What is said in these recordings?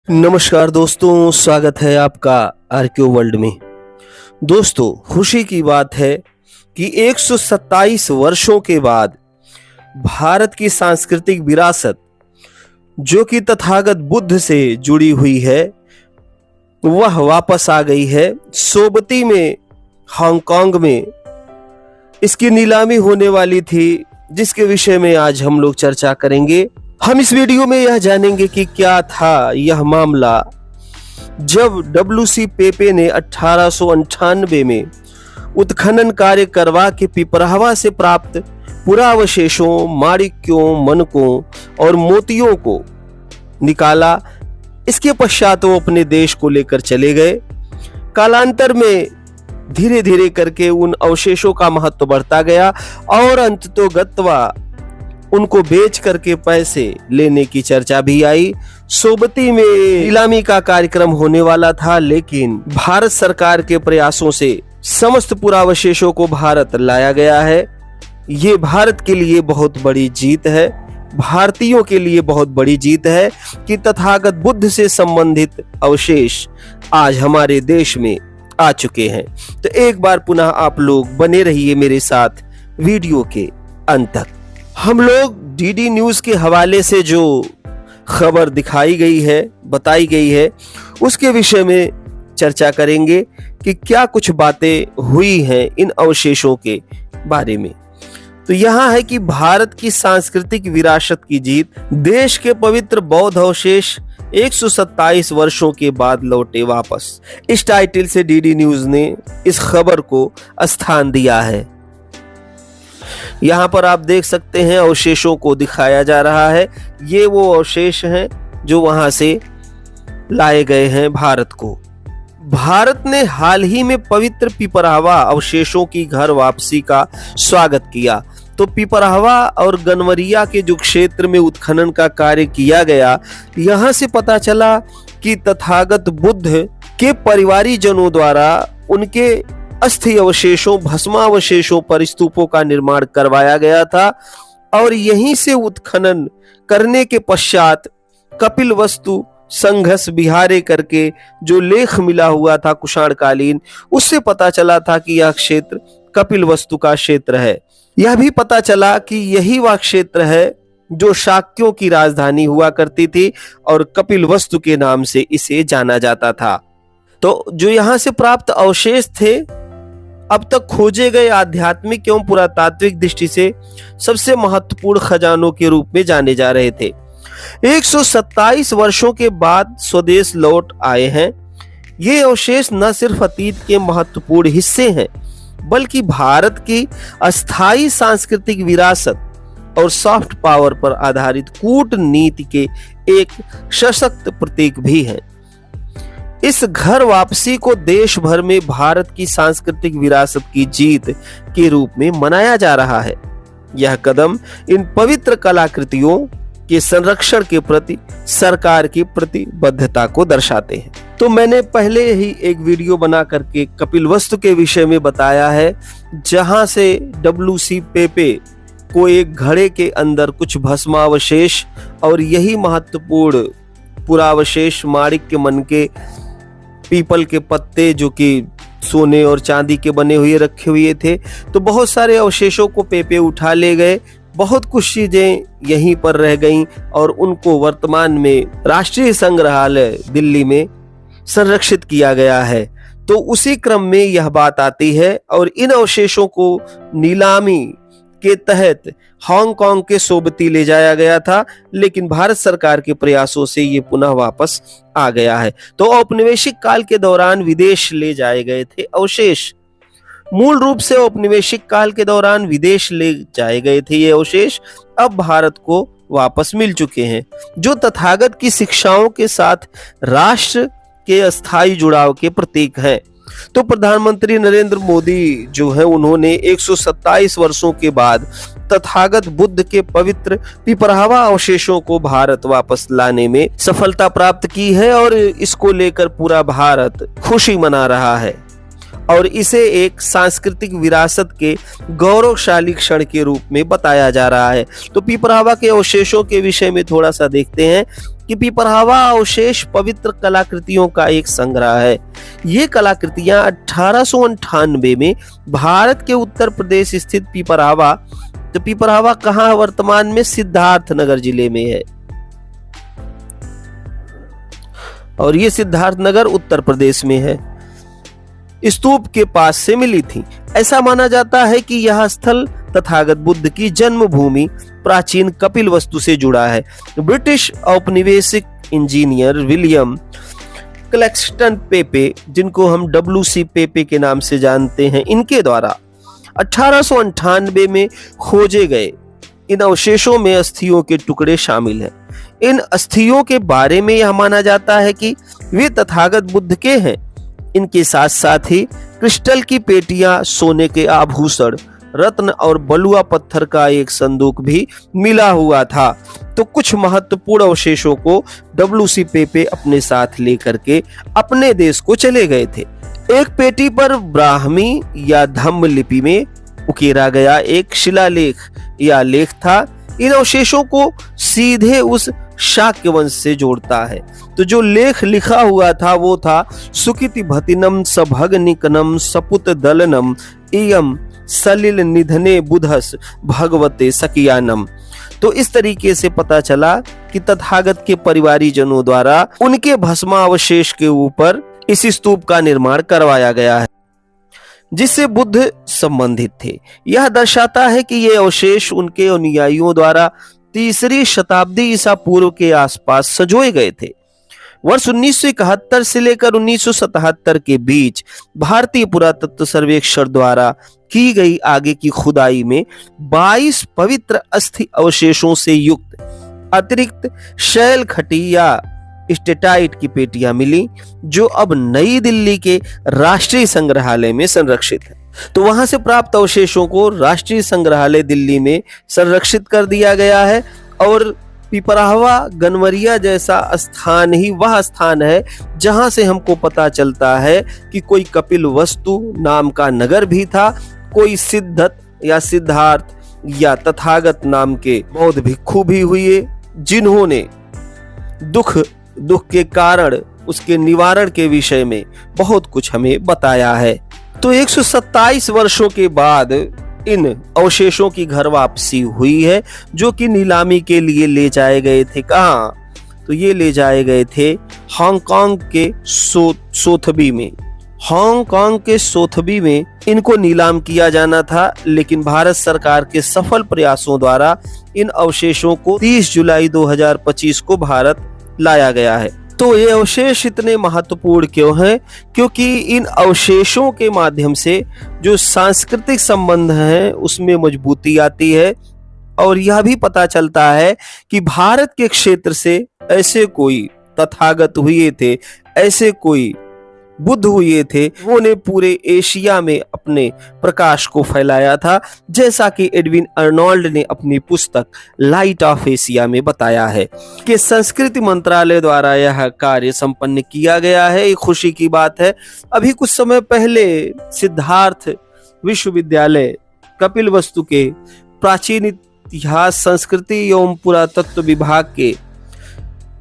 नमस्कार दोस्तों, स्वागत है आपका आरक्यू वर्ल्ड में। दोस्तों, खुशी की बात है कि 127 वर्षों के बाद भारत की सांस्कृतिक विरासत जो कि तथागत बुद्ध से जुड़ी हुई है वह वापस आ गई है। सोबती में, हांगकांग में इसकी नीलामी होने वाली थी, जिसके विषय में आज हम लोग चर्चा करेंगे। हम इस वीडियो में यह जानेंगे कि क्या था यह मामला जब डब्ल्यूसी पेपे ने 1898 में उत्खनन कार्य करवा के पिपरावा से प्राप्त पुरावशेषों, माणिक्यों, मनकों और मोतियों को निकाला। इसके पश्चात वो अपने देश को लेकर चले गए। कालांतर में धीरे धीरे करके उन अवशेषों का महत्व बढ़ता गया और अंततोगत्वा उनको बेच करके पैसे लेने की चर्चा भी आई। सोबती में नीलामी का कार्यक्रम होने वाला था, लेकिन भारत सरकार के प्रयासों से समस्त पुरावशेषों को भारत लाया गया है। ये भारत के लिए बहुत बड़ी जीत है, भारतीयों के लिए बहुत बड़ी जीत है कि तथागत बुद्ध से संबंधित अवशेष आज हमारे देश में आ चुके हैं। तो एक बार पुनः आप लोग बने रहिए मेरे साथ वीडियो के अंत तक। हम लोग डीडी न्यूज के हवाले से जो खबर दिखाई गई है, बताई गई है, उसके विषय में चर्चा करेंगे कि क्या कुछ बातें हुई हैं इन अवशेषों के बारे में। तो यहाँ है कि भारत की सांस्कृतिक विरासत की जीत, देश के पवित्र बौद्ध अवशेष 127 वर्षों के बाद लौटे वापस। इस टाइटल से डीडी न्यूज ने इस खबर को स्थान दिया है। यहाँ पर आप देख सकते हैं अवशेषों को दिखाया जा रहा है। ये वो अवशेष हैं जो वहां से लाए गए हैं भारत को। भारत ने हाल ही में पवित्र पिपरावा अवशेषों की घर वापसी का स्वागत किया। तो पिपरावा और गनवरिया के जो क्षेत्र में उत्खनन का कार्य किया गया, यहाँ से पता चला कि तथागत बुद्ध के परिवारीजनों द्वारा उनके अस्थि अवशेषों, भस्मावशेषों पर स्तूपों का निर्माण करवाया गया था और यहीं से उत्खनन करने के पश्चात कपिलवस्तु संघस बिहारे करके जो लेख मिला हुआ था कुषाण कालीन, उससे पता चला था कि यह क्षेत्र कपिलवस्तु का क्षेत्र है। यह भी पता चला कि यही वह क्षेत्र है जो शाक्यों की राजधानी हुआ करती थी और कपिलवस्तु के नाम से इसे जाना जाता था। तो जो यहाँ से प्राप्त अवशेष थे, अब तक खोजे गए आध्यात्मिक एवं पुरातात्विक दृष्टि से सबसे महत्वपूर्ण खजानों के रूप में जाने जा रहे थे। 127 वर्षों के बाद स्वदेश लौट आए हैं। ये अवशेष न सिर्फ अतीत के महत्वपूर्ण हिस्से हैं, बल्कि भारत की अस्थायी सांस्कृतिक विरासत और सॉफ्ट पावर पर आधारित कूटनीति के एक सशक्त प्रतीक भी हैं। इस घर वापसी को देश भर में भारत की सांस्कृतिक विरासत की जीत के रूप में मनाया जा रहा है। यह कदम इन पवित्र कलाकृतियों के संरक्षण के प्रति सरकार की प्रतिबद्धता को दर्शाते हैं। तो मैंने पहले ही एक वीडियो बना करके कपिलवस्तु के विषय में बताया है, जहां से डब्ल्यूसी पेपे को एक घड़े के अंदर कुछ भस्मावशेष और यही महत्वपूर्ण पुरावशेष, माणिक्य, मनके, पीपल के पत्ते जो कि सोने और चांदी के बने हुए रखे हुए थे। तो बहुत सारे अवशेषों को पेपे उठा ले गए। बहुत कुछ चीजें यहीं पर रह गईं और उनको वर्तमान में राष्ट्रीय संग्रहालय दिल्ली में संरक्षित किया गया है। तो उसी क्रम में यह बात आती है और इन अवशेषों को नीलामी के तहत हांगकांग के सोबती ले जाया गया था, लेकिन भारत सरकार के प्रयासों से ये पुनः वापस आ गया है। तो औपनिवेशिक काल के दौरान विदेश ले जाए गए थे अवशेष। मूल रूप से औपनिवेशिक काल के दौरान विदेश ले जाए गए थे ये अवशेष, अब भारत को वापस मिल चुके हैं, जो तथागत की शिक्षाओं के साथ राष्ट्र के अस्थायी जुड़ाव के प्रतीक हैं। तो प्रधानमंत्री नरेंद्र मोदी जो है, उन्होंने 127 वर्षों के बाद तथागत बुद्ध के पवित्र पिपरावा अवशेषों को भारत वापस लाने में सफलता प्राप्त की है और इसको लेकर पूरा भारत खुशी मना रहा है। और इसे एक सांस्कृतिक विरासत के गौरवशाली क्षण के रूप में बताया जा रहा है। तो पिपरावा के अवशेषों के विषय में थोड़ा सा देखते हैं कि पिपरावा अवशेष पवित्र कलाकृतियों का एक संग्रह है। ये कलाकृतियां 1898 में भारत के उत्तर प्रदेश स्थित पिपरावा, तो पिपरावा कहाँ वर्तमान में सिद्धार्थनगर जिले में है और ये सिद्धार्थनगर उत्तर प्रदेश में है, स्तूप के पास से मिली थी। ऐसा माना जाता है कि यह स्थल तथागत बुद्ध की जन्मभूमि प्राचीन कपिलवस्तु से जुड़ा है। ब्रिटिश औपनिवेशिक इंजीनियर विलियम क्लैक्सटन पेपे, जिनको हम WC पेपे के नाम से जानते हैं, इनके द्वारा 1898 में खोजे गए इन अवशेषों में अस्थियों के टुकड़े शामिल हैं। इन अस्थियों के बारे में यह माना जाता है कि वे तथागत बुद्ध के हैं। इनके साथ साथ ही क्रिस्टल की पेटियां, सोने के आभूषण, रत्न और बलुआ पत्थर का एक संदूक भी मिला हुआ था। तो कुछ महत्वपूर्ण अवशेषों को WC पेपे अपने साथ लेकर के अपने देश को चले गए थे। एक पेटी पर ब्राह्मी या धम्म लिपि में उकेरा गया एक शिलालेख या लेख था। इन अवशेषों को सीधे उस शाक्य वंश से जोड़ता है। तो जो लेख लिखा हुआ था वो था सुकिति भतिनम सभगनिकनम सपुत दलनम इयम सलिल निधने बुधस भगवते सकियानम। तो इस तरीके से पता चला कि तथागत के परिवारीजनों द्वारा उनके भस्मावशेष के ऊपर इस स्तूप का निर्माण करवाया गया है, जिससे बुद्ध संबंधित थे। यह दर्शाता है कि ये अवशेष उनके अनुयायियों द्वारा 3री शताब्दी ईसा पूर्व के आसपास संजोए गए थे। वर्ष 1971 से लेकर 1977 के बीच भारतीय पुरातत्व सर्वेक्षण द्वारा की गई आगे की खुदाई में 22 पवित्र अस्थि अवशेषों से युक्त अतिरिक्त शैल खटी या स्टेटाइट की पेटियां मिली, जो अब नई दिल्ली के राष्ट्रीय संग्रहालय में संरक्षित है। तो वहां से प्राप्त अवशेषों को राष्ट्रीय संग्रहालय दिल्ली में संरक्षित कर दिया गया है। और पिपरावा गनवरिया जैसा स्थान ही वह स्थान है जहां से हमको पता चलता है कि कोई कपिलवस्तु नाम का नगर भी था, कोई सिद्धत या सिद्धार्थ या तथागत नाम के बौद्ध भिक्षु भी हुए, जिन्होंने दुख के कारण उसके निवारण के विषय में बहुत कुछ हमें बताया है। तो 127 वर्षों के बाद इन अवशेषों की घर वापसी हुई है, जो कि नीलामी के लिए ले जाए गए थे। कहाँ? तो ये ले जाए गए थे हांगकांग के सोथबी में। हांगकांग के सोथबी में इनको नीलाम किया जाना था, लेकिन भारत सरकार के सफल प्रयासों द्वारा इन अवशेषों को 30 जुलाई 2025 को भारत लाया गया है। तो ये अवशेष इतने महत्वपूर्ण क्यों हैं? क्योंकि इन अवशेषों के माध्यम से जो सांस्कृतिक संबंध हैं उसमें मजबूती आती है और यह भी पता चलता है कि भारत के क्षेत्र से ऐसे कोई तथागत हुए थे, ऐसे कोई बुद्ध हुए थे, उन्होंने पूरे एशिया में अपने प्रकाश को फैलाया था, जैसा कि एडविन अर्नोल्ड ने अपनी पुस्तक लाइट ऑफ एशिया में बताया है कि संस्कृति मंत्रालय द्वारा यह कार्य संपन्न किया गया है। एक खुशी की बात है, अभी कुछ समय पहले सिद्धार्थ विश्वविद्यालय कपिलवस्तु के प्राचीन इतिहास, संस्कृति एवं पुरातत्व विभाग के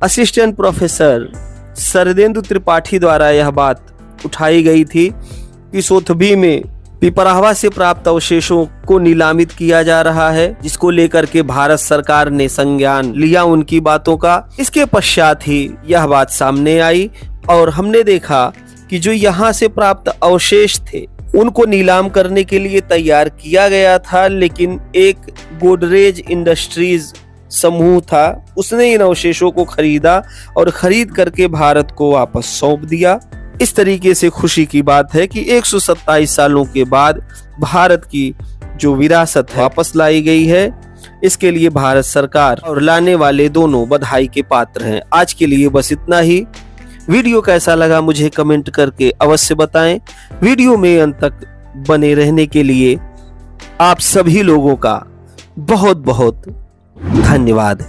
असिस्टेंट प्रोफेसर शरदेंदु त्रिपाठी द्वारा यह बात उठाई गई थी कि सोथबी में पिपरावा से प्राप्त अवशेषों को नीलामित किया जा रहा है, जिसको लेकर के भारत सरकार ने संज्ञान लिया उनकी बातों का। इसके पश्चात ही यह बात सामने आई और हमने देखा कि जो यहाँ से प्राप्त अवशेष थे उनको नीलाम करने के लिए तैयार किया गया था, लेकिन एक गोदरेज इंडस्ट्रीज समूह था, उसने इन अवशेषों को खरीदा और खरीद करके भारत को वापस सौंप दिया। इस तरीके से खुशी की बात है कि 127 सालों के बाद भारत की जो विरासत है वापस लाई गई है। इसके लिए भारत सरकार और लाने वाले दोनों बधाई के पात्र हैं। आज के लिए बस इतना ही। वीडियो कैसा लगा मुझे कमेंट करके अवश्य बताएं। वीडियो में अंत तक बने रहने के लिए आप सभी लोगों का बहुत बहुत धन्यवाद।